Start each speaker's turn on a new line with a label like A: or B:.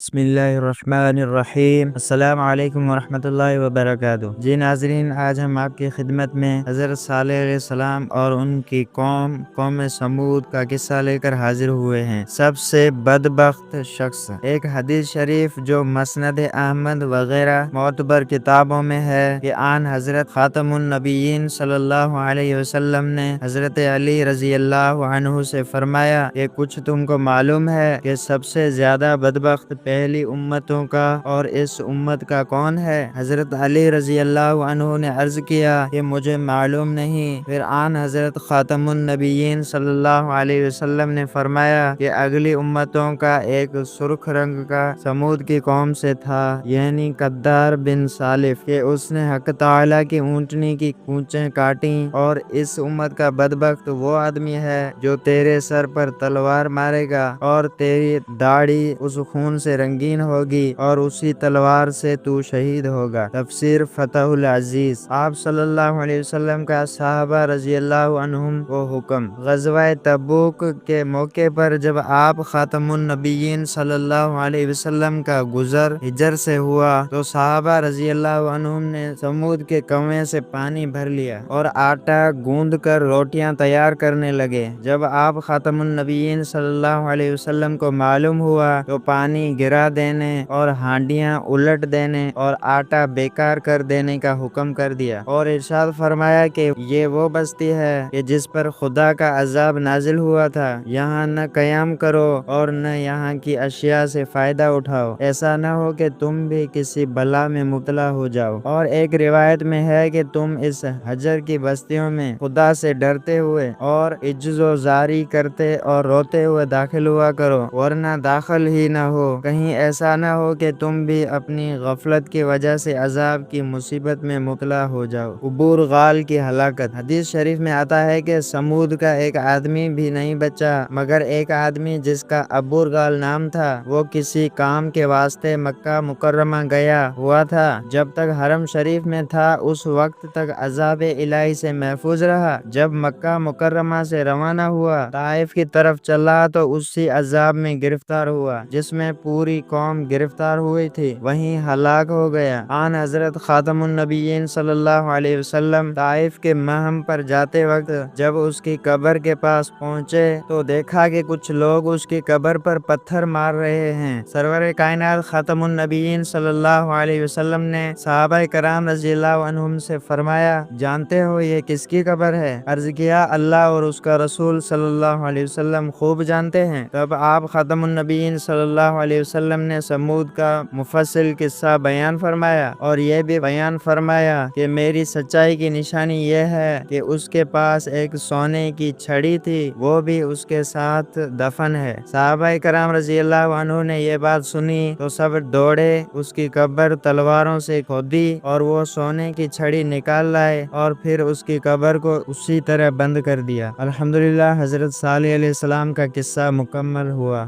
A: بسم اللہ الرحمن الرحیم۔ السلام علیکم ورحمۃ اللہ وبرکاتہ۔ جی ناظرین، آج ہم آپ کی خدمت میں حضرت صالح علیہ السلام اور ان کی قوم سمود کا قصہ لے کر حاضر ہوئے ہیں۔ سب سے بدبخت شخص۔ ایک حدیث شریف جو مسند احمد وغیرہ معتبر کتابوں میں ہے کہ آن حضرت خاتم النبیین صلی اللہ علیہ وسلم نے حضرت علی رضی اللہ عنہ سے فرمایا کہ کچھ تم کو معلوم ہے کہ سب سے زیادہ بدبخت پہلی امتوں کا اور اس امت کا کون ہے؟ حضرت علی رضی اللہ عنہ نے عرض کیا کہ مجھے معلوم نہیں۔ پھر آن حضرت خاتم النبیین صلی اللہ علیہ وسلم نے فرمایا کہ اگلی امتوں کا ایک سرخ رنگ کا سمود کی قوم سے تھا، یعنی قدار بن سالف، کہ اس نے حق تعالی کی اونٹنی کی کونچیں کاٹیں، اور اس امت کا بدبخت وہ آدمی ہے جو تیرے سر پر تلوار مارے گا اور تیری داڑھی اس خون سے رنگین ہوگی اور اسی تلوار سے تو شہید ہوگا۔ تفسیر فتح العزیز۔ آپ صلی اللہ علیہ وسلم کا صحابہ رضی اللہ عنہم کو حکم۔ غزوہ تبوک کے موقع پر جب آپ خاتم النبیین صلی اللہ علیہ وسلم کا گزر حجر سے ہوا تو صحابہ رضی اللہ عنہم نے سمود کے کنویں سے پانی بھر لیا اور آٹا گوندھ کر روٹیاں تیار کرنے لگے۔ جب آپ خاتم النبیین صلی اللہ علیہ وسلم کو معلوم ہوا تو پانی گرا دینے اور ہانڈیاں الٹ دینے اور آٹا بیکار کر دینے کا حکم کر دیا، اور ارشاد فرمایا کہ یہ وہ بستی ہے کہ جس پر خدا کا عذاب نازل ہوا تھا، یہاں نہ قیام کرو اور نہ یہاں کی اشیاء سے فائدہ اٹھاؤ، ایسا نہ ہو کہ تم بھی کسی بلا میں مبتلا ہو جاؤ۔ اور ایک روایت میں ہے کہ تم اس حجر کی بستیوں میں خدا سے ڈرتے ہوئے اور عجز و زاری کرتے اور روتے ہوئے داخل ہوا کرو، ورنہ داخل ہی نہ ہو، کہیں ایسا نہ ہو کہ تم بھی اپنی غفلت کی وجہ سے عذاب کی مصیبت میں مبتلا ہو جاؤ۔ عبور غال کی ہلاکت۔ حدیث شریف میں آتا ہے کہ سمود کا ایک آدمی بھی نہیں بچا مگر ایک آدمی جس کا عبور غال نام تھا۔ وہ کسی کام کے واسطے مکہ مکرمہ گیا ہوا تھا، جب تک حرم شریف میں تھا اس وقت تک عذاب الہی سے محفوظ رہا۔ جب مکہ مکرمہ سے روانہ ہوا، طائف کی طرف چلا تو اسی عذاب میں گرفتار ہوا جس میں پوری قوم گرفتار ہوئی تھی، وہیں ہلاک ہو گیا۔ آن حضرت خاتم النبیین صلی اللہ علیہ وسلم طائف کے محم پر جاتے وقت جب اس کی قبر کے پاس پہنچے تو دیکھا کہ کچھ لوگ اس کی قبر پر پتھر مار رہے ہیں۔ سرور کائنات خاتم النبیین صلی اللہ علیہ وسلم نے صحابہ کرام رضی اللہ عنہم سے فرمایا، جانتے ہو یہ کس کی قبر ہے؟ عرض کیا، اللہ اور اس کا رسول صلی اللہ علیہ وسلم خوب جانتے ہیں۔ تب آپ خاتم النبیین صلی اللہ علیہ وسلم نے سمود کا مفصل قصہ بیان فرمایا اور یہ بھی بیان فرمایا کہ میری سچائی کی نشانی یہ ہے کہ اس کے پاس ایک سونے کی چھڑی تھی، وہ بھی اس کے ساتھ دفن ہے۔ صحابہ کرام رضی اللہ عنہ نے یہ بات سنی تو سب دوڑے، اس کی قبر تلواروں سے کھودی اور وہ سونے کی چھڑی نکال لائے اور پھر اس کی قبر کو اسی طرح بند کر دیا۔ الحمدللہ، حضرت صالح علیہ السلام کا قصہ مکمل ہوا۔